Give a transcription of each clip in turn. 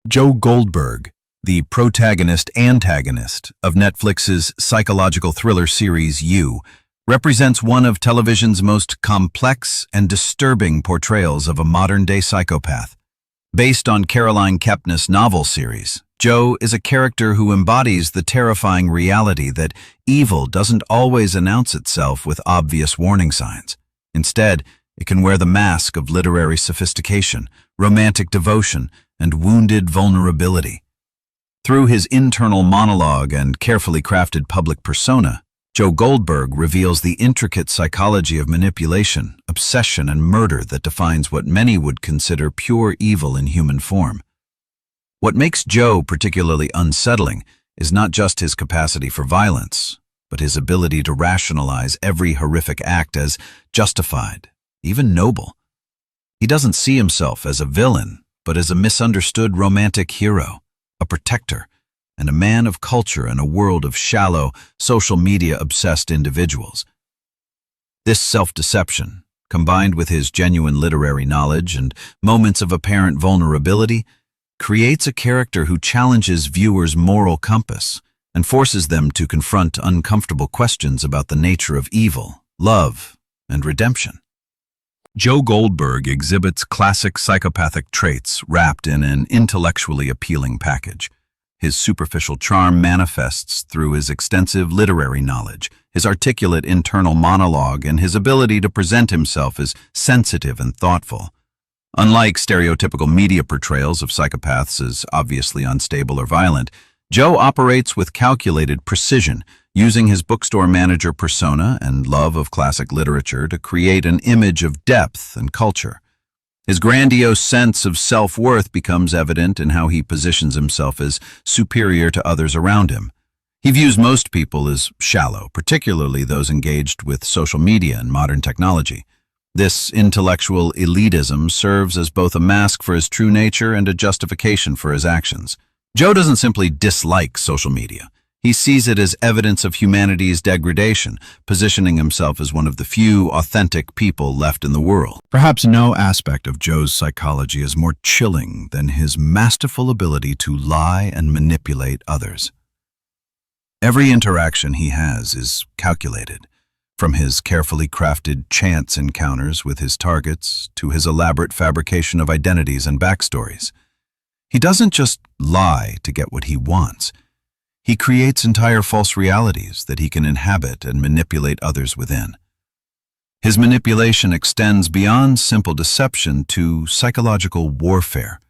Joe Goldberg, the protagonist-antagonist of Netflix's psychological thriller series You, represents one of television's most complex and disturbing portrayals of a modern-day psychopath. Based on Caroline Kepnes' novel series, Joe is a character who embodies the terrifying reality that evil doesn't always announce itself with obvious warning signs. Instead, it can wear the mask of literary sophistication, romantic devotion, and wounded vulnerability. Through his internal monologue and carefully crafted public persona, Joe Goldberg reveals the intricate psychology of manipulation, obsession, and murder that defines what many would consider pure evil in human form. What makes Joe particularly unsettling is not just his capacity for violence, but his ability to rationalize every horrific act as justified, even noble. He doesn't see himself as a villain, but as a misunderstood romantic hero, a protector, and a man of culture in a world of shallow, social media-obsessed individuals. This self-deception, combined with his genuine literary knowledge and moments of apparent vulnerability, creates a character who challenges viewers' moral compass and forces them to confront uncomfortable questions about the nature of evil, love, and redemption. Joe Goldberg exhibits classic psychopathic traits wrapped in an intellectually appealing package. His superficial charm manifests through his extensive literary knowledge, his articulate internal monologue, and his ability to present himself as sensitive and thoughtful. Unlike stereotypical media portrayals of psychopaths as obviously unstable or violent, Joe operates with calculated precision, using his bookstore manager persona and love of classic literature to create an image of depth and culture. His grandiose sense of self-worth becomes evident in how he positions himself as superior to others around him. He views most people as shallow, particularly those engaged with social media and modern technology. This intellectual elitism serves as both a mask for his true nature and a justification for his actions. Joe doesn't simply dislike social media. He sees it as evidence of humanity's degradation, positioning himself as one of the few authentic people left in the world. Perhaps no aspect of Joe's psychology is more chilling than his masterful ability to lie and manipulate others. Every interaction he has is calculated, from his carefully crafted chance encounters with his targets to his elaborate fabrication of identities and backstories. He doesn't just lie to get what he wants. He creates entire false realities that he can inhabit and manipulate others within. His manipulation extends beyond simple deception to psychological warfare.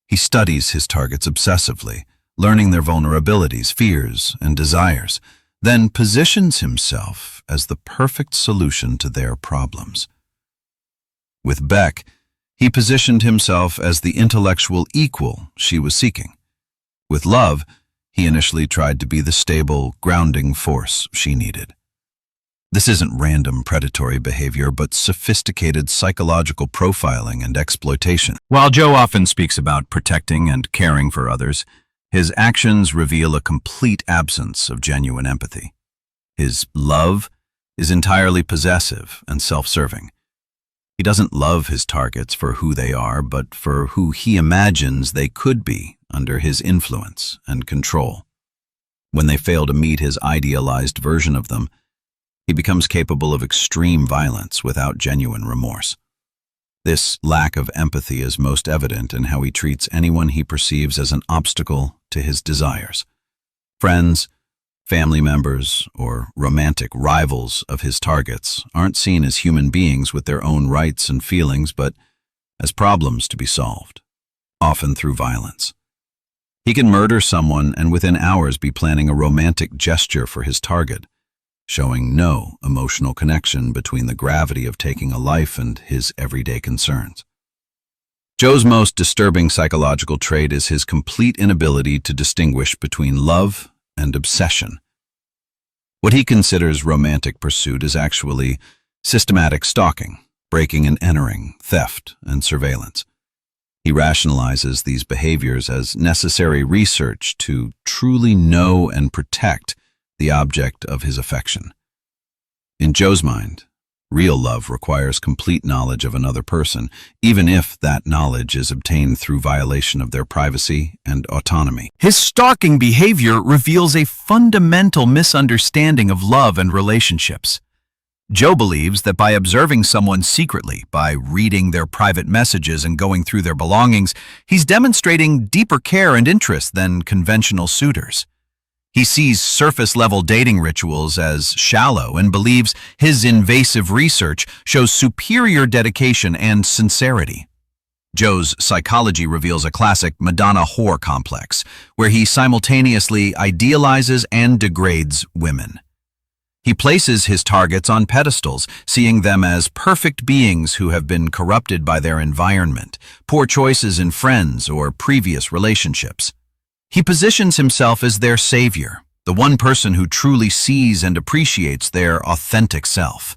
He studies his targets obsessively, learning their vulnerabilities, fears, and desires, then positions himself as the perfect solution to their problems. With Beck, he positioned himself as the intellectual equal she was seeking. With Love, he initially tried to be the stable, grounding force she needed. This isn't random predatory behavior, but sophisticated psychological profiling and exploitation. While Joe often speaks about protecting and caring for others, his actions reveal a complete absence of genuine empathy. His love is entirely possessive and self-serving. He doesn't love his targets for who they are, but for who he imagines they could be under his influence and control. When they fail to meet his idealized version of them, he becomes capable of extreme violence without genuine remorse. This lack of empathy is most evident in how he treats anyone he perceives as an obstacle to his desires. Friends, family members, or romantic rivals of his targets aren't seen as human beings with their own rights and feelings, but as problems to be solved, often through violence. He can murder someone and within hours be planning a romantic gesture for his target, showing no emotional connection between the gravity of taking a life and his everyday concerns. Joe's most disturbing psychological trait is his complete inability to distinguish between love and obsession. What he considers romantic pursuit is actually systematic stalking, breaking and entering, theft, and surveillance. He rationalizes these behaviors as necessary research to truly know and protect the object of his affection. In Joe's mind, Real love requires complete knowledge of another person, even if that knowledge is obtained through violation of their privacy and autonomy. His stalking behavior reveals a fundamental misunderstanding of love and relationships. Joe believes that by observing someone secretly, by reading their private messages and going through their belongings, he's demonstrating deeper care and interest than conventional suitors. He sees surface-level dating rituals as shallow and believes his invasive research shows superior dedication and sincerity. Joe's psychology reveals a classic Madonna whore complex, where he simultaneously idealizes and degrades women. He places his targets on pedestals, seeing them as perfect beings who have been corrupted by their environment, poor choices in friends or previous relationships. He positions himself as their savior, the one person who truly sees and appreciates their authentic self.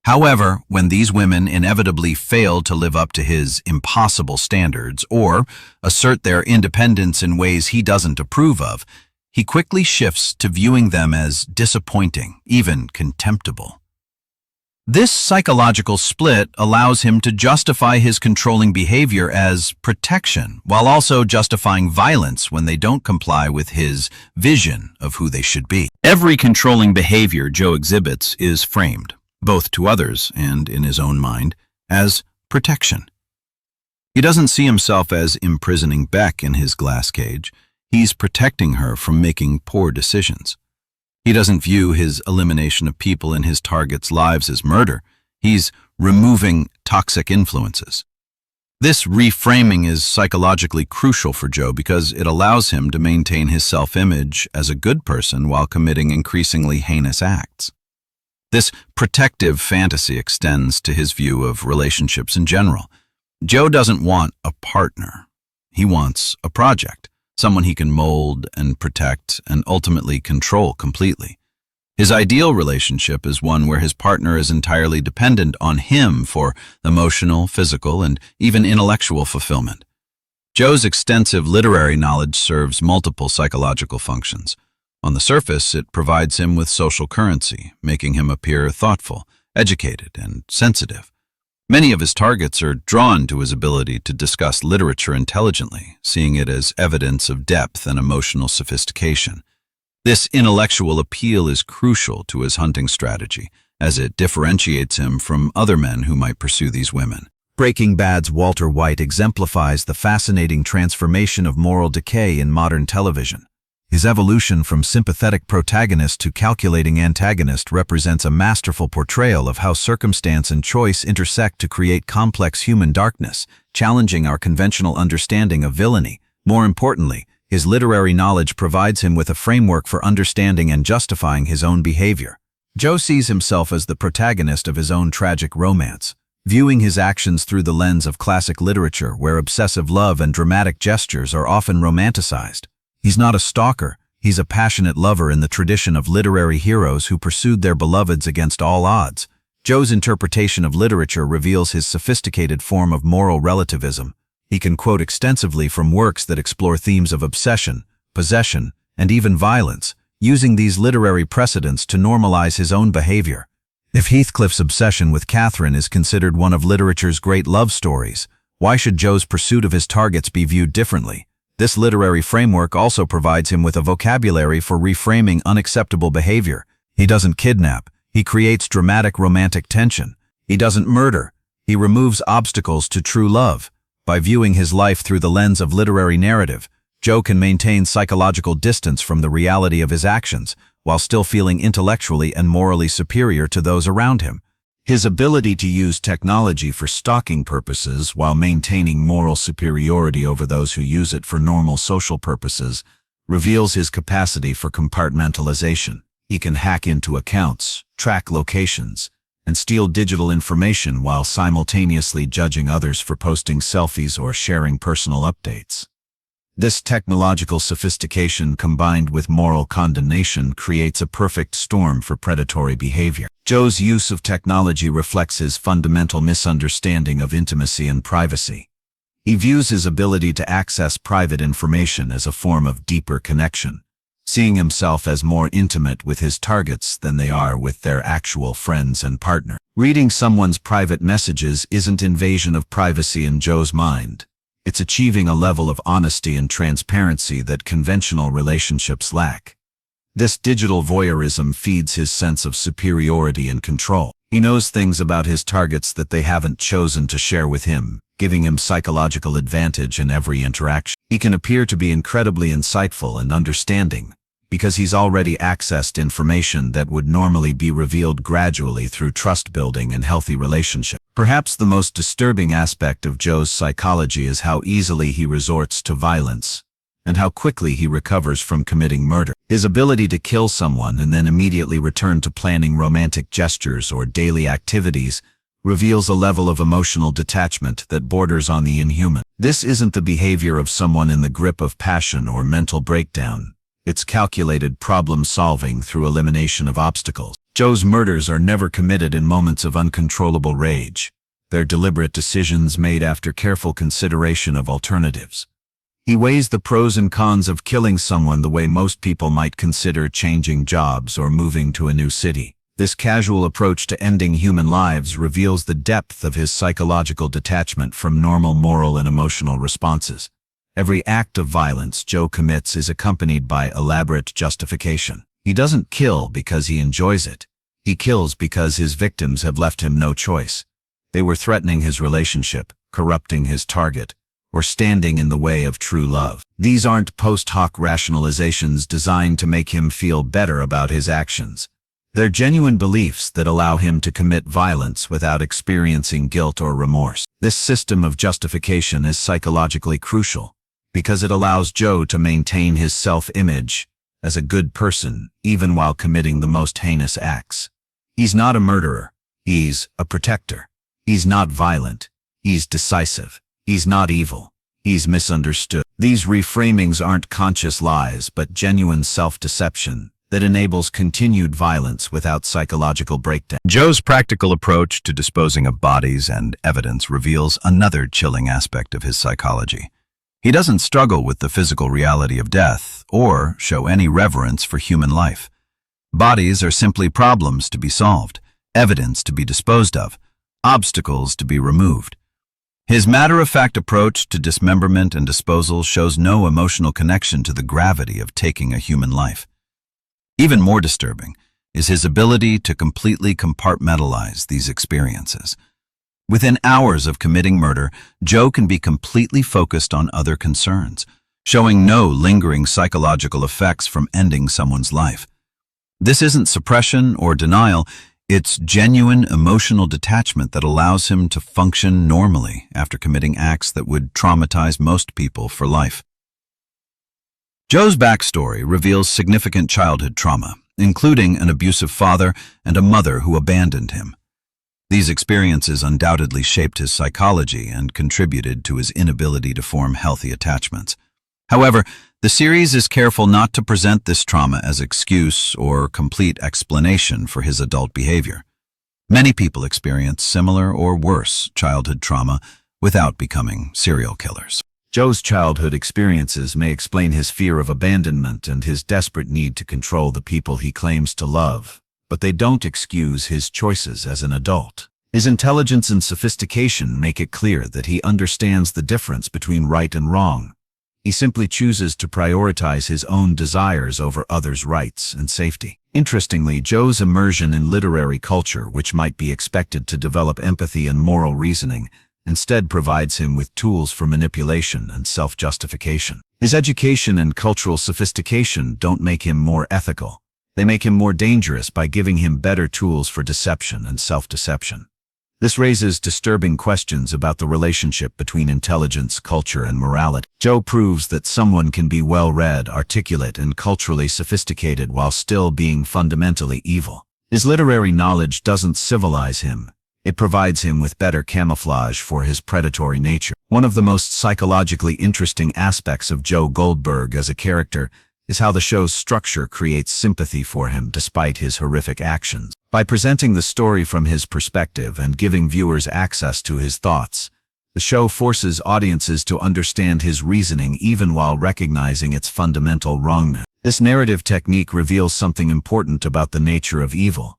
However, when these women inevitably fail to live up to his impossible standards or assert their independence in ways he doesn't approve of, he quickly shifts to viewing them as disappointing, even contemptible. This psychological split allows him to justify his controlling behavior as protection, while also justifying violence when they don't comply with his vision of who they should be. Every controlling behavior Joe exhibits is framed, both to others and in his own mind, as protection. He doesn't see himself as imprisoning Beck in his glass cage. He's protecting her from making poor decisions. He doesn't view his elimination of people in his target's lives as murder. He's removing toxic influences. This reframing is psychologically crucial for Joe because it allows him to maintain his self-image as a good person while committing increasingly heinous acts. This protective fantasy extends to his view of relationships in general. Joe doesn't want a partner. He wants a project. Someone he can mold and protect and ultimately control completely. His ideal relationship is one where his partner is entirely dependent on him for emotional, physical, and even intellectual fulfillment. Joe's extensive literary knowledge serves multiple psychological functions. On the surface, it provides him with social currency, making him appear thoughtful, educated, and sensitive. Many of his targets are drawn to his ability to discuss literature intelligently, seeing it as evidence of depth and emotional sophistication. This intellectual appeal is crucial to his hunting strategy, as it differentiates him from other men who might pursue these women. Breaking Bad's Walter White exemplifies the fascinating transformation of moral decay in modern television. His evolution from sympathetic protagonist to calculating antagonist represents a masterful portrayal of how circumstance and choice intersect to create complex human darkness, challenging our conventional understanding of villainy. More importantly, his literary knowledge provides him with a framework for understanding and justifying his own behavior. Joe sees himself as the protagonist of his own tragic romance, viewing his actions through the lens of classic literature where obsessive love and dramatic gestures are often romanticized. He's not a stalker, he's a passionate lover in the tradition of literary heroes who pursued their beloveds against all odds. Joe's interpretation of literature reveals his sophisticated form of moral relativism. He can quote extensively from works that explore themes of obsession, possession, and even violence, using these literary precedents to normalize his own behavior. If Heathcliff's obsession with Catherine is considered one of literature's great love stories, why should Joe's pursuit of his targets be viewed differently? This literary framework also provides him with a vocabulary for reframing unacceptable behavior. He doesn't kidnap, he creates dramatic romantic tension. He doesn't murder, he removes obstacles to true love. By viewing his life through the lens of literary narrative, Joe can maintain psychological distance from the reality of his actions, while still feeling intellectually and morally superior to those around him. His ability to use technology for stalking purposes while maintaining moral superiority over those who use it for normal social purposes reveals his capacity for compartmentalization. He can hack into accounts, track locations, and steal digital information while simultaneously judging others for posting selfies or sharing personal updates. This technological sophistication combined with moral condemnation creates a perfect storm for predatory behavior. Joe's use of technology reflects his fundamental misunderstanding of intimacy and privacy. He views his ability to access private information as a form of deeper connection, seeing himself as more intimate with his targets than they are with their actual friends and partner. Reading someone's private messages isn't invasion of privacy in Joe's mind. It's achieving a level of honesty and transparency that conventional relationships lack. This digital voyeurism feeds his sense of superiority and control. He knows things about his targets that they haven't chosen to share with him, giving him psychological advantage in every interaction. He can appear to be incredibly insightful and understanding, because he's already accessed information that would normally be revealed gradually through trust building and healthy relationships. Perhaps the most disturbing aspect of Joe's psychology is how easily he resorts to violence, and how quickly he recovers from committing murder. His ability to kill someone and then immediately return to planning romantic gestures or daily activities reveals a level of emotional detachment that borders on the inhuman. This isn't the behavior of someone in the grip of passion or mental breakdown. It's calculated problem-solving through elimination of obstacles. Joe's murders are never committed in moments of uncontrollable rage. They're deliberate decisions made after careful consideration of alternatives. He weighs the pros and cons of killing someone the way most people might consider changing jobs or moving to a new city. This casual approach to ending human lives reveals the depth of his psychological detachment from normal moral and emotional responses. Every act of violence Joe commits is accompanied by elaborate justification. He doesn't kill because he enjoys it. He kills because his victims have left him no choice. They were threatening his relationship, corrupting his target, or standing in the way of true love. These aren't post hoc rationalizations designed to make him feel better about his actions. They're genuine beliefs that allow him to commit violence without experiencing guilt or remorse. This system of justification is psychologically crucial, because it allows Joe to maintain his self-image as a good person even while committing the most heinous acts. He's not a murderer. He's a protector. He's not violent. He's decisive. He's not evil. He's misunderstood. These reframings aren't conscious lies, but genuine self-deception that enables continued violence without psychological breakdown. Joe's practical approach to disposing of bodies and evidence reveals another chilling aspect of his psychology. He doesn't struggle with the physical reality of death or show any reverence for human life. Bodies are simply problems to be solved, evidence to be disposed of, obstacles to be removed. His matter-of-fact approach to dismemberment and disposal shows no emotional connection to the gravity of taking a human life. Even more disturbing is his ability to completely compartmentalize these experiences. Within hours of committing murder, Joe can be completely focused on other concerns, showing no lingering psychological effects from ending someone's life. This isn't suppression or denial. It's genuine emotional detachment that allows him to function normally after committing acts that would traumatize most people for life. Joe's backstory reveals significant childhood trauma, including an abusive father and a mother who abandoned him. These experiences undoubtedly shaped his psychology and contributed to his inability to form healthy attachments. However, the series is careful not to present this trauma as excuse or complete explanation for his adult behavior. Many people experience similar or worse childhood trauma without becoming serial killers. Joe's childhood experiences may explain his fear of abandonment and his desperate need to control the people he claims to love, but they don't excuse his choices as an adult. His intelligence and sophistication make it clear that he understands the difference between right and wrong. He simply chooses to prioritize his own desires over others' rights and safety. Interestingly, Joe's immersion in literary culture, which might be expected to develop empathy and moral reasoning, instead provides him with tools for manipulation and self-justification. His education and cultural sophistication don't make him more ethical. They make him more dangerous by giving him better tools for deception and self-deception. This raises disturbing questions about the relationship between intelligence, culture, and morality. Joe proves that someone can be well-read, articulate, and culturally sophisticated while still being fundamentally evil. His literary knowledge doesn't civilize him. It provides him with better camouflage for his predatory nature. One of the most psychologically interesting aspects of Joe Goldberg as a character is how the show's structure creates sympathy for him despite his horrific actions. By presenting the story from his perspective and giving viewers access to his thoughts, the show forces audiences to understand his reasoning even while recognizing its fundamental wrongness. This narrative technique reveals something important about the nature of evil.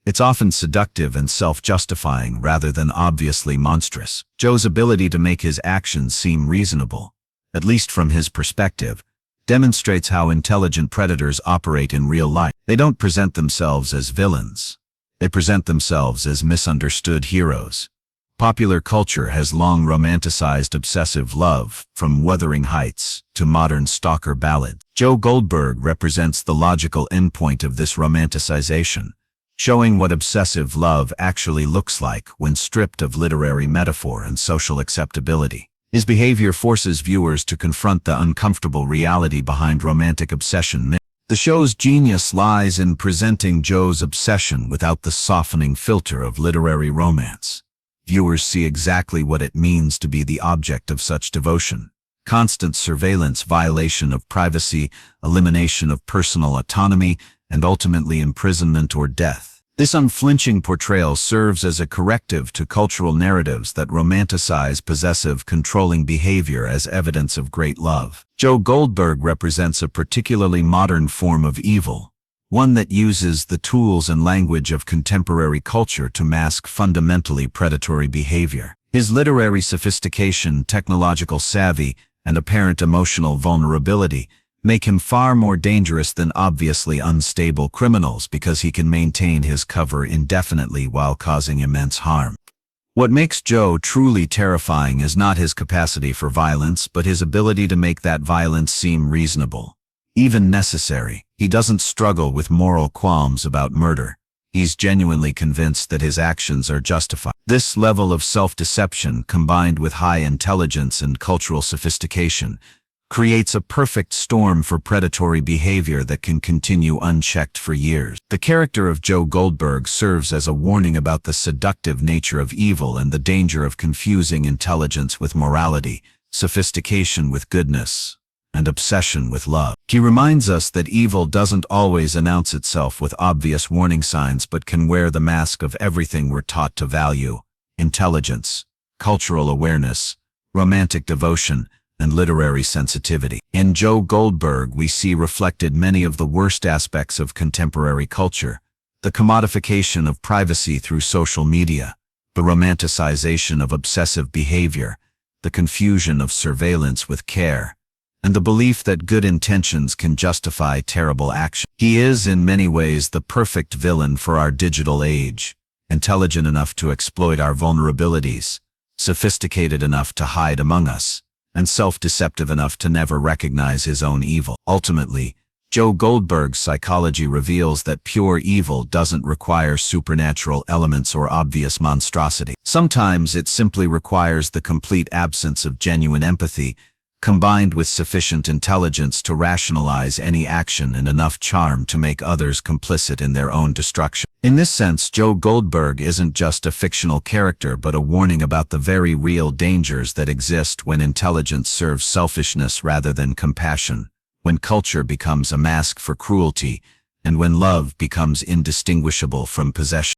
It's often seductive and self-justifying rather than obviously monstrous. Joe's ability to make his actions seem reasonable, at least from his perspective, demonstrates how intelligent predators operate in real life. They don't present themselves as villains. They present themselves as misunderstood heroes. Popular culture has long romanticized obsessive love, from Wuthering Heights to modern stalker ballads. Joe Goldberg represents the logical endpoint of this romanticization, showing what obsessive love actually looks like when stripped of literary metaphor and social acceptability. His behavior forces viewers to confront the uncomfortable reality behind romantic obsession. The show's genius lies in presenting Joe's obsession without the softening filter of literary romance. Viewers see exactly what it means to be the object of such devotion. Constant surveillance, violation of privacy, elimination of personal autonomy, and ultimately imprisonment or death. This unflinching portrayal serves as a corrective to cultural narratives that romanticize possessive, controlling behavior as evidence of great love. Joe Goldberg represents a particularly modern form of evil, one that uses the tools and language of contemporary culture to mask fundamentally predatory behavior. His literary sophistication, technological savvy, and apparent emotional vulnerability make him far more dangerous than obviously unstable criminals because he can maintain his cover indefinitely while causing immense harm. What makes Joe truly terrifying is not his capacity for violence, but his ability to make that violence seem reasonable, even necessary. He doesn't struggle with moral qualms about murder. He's genuinely convinced that his actions are justified. This level of self-deception, combined with high intelligence and cultural sophistication, creates a perfect storm for predatory behavior that can continue unchecked for years. The character of Joe Goldberg serves as a warning about the seductive nature of evil and the danger of confusing intelligence with morality, sophistication with goodness, and obsession with love. He reminds us that evil doesn't always announce itself with obvious warning signs but can wear the mask of everything we're taught to value: intelligence, cultural awareness, romantic devotion, and literary sensitivity. In Joe Goldberg, we see reflected many of the worst aspects of contemporary culture: the commodification of privacy through social media, the romanticization of obsessive behavior, the confusion of surveillance with care, and the belief that good intentions can justify terrible action. He is, in many ways, the perfect villain for our digital age, intelligent enough to exploit our vulnerabilities, sophisticated enough to hide among us, and self-deceptive enough to never recognize his own evil. Ultimately, Joe Goldberg's psychology reveals that pure evil doesn't require supernatural elements or obvious monstrosity. Sometimes it simply requires the complete absence of genuine empathy, combined with sufficient intelligence to rationalize any action and enough charm to make others complicit in their own destruction. In this sense, Joe Goldberg isn't just a fictional character but a warning about the very real dangers that exist when intelligence serves selfishness rather than compassion, when culture becomes a mask for cruelty, and when love becomes indistinguishable from possession.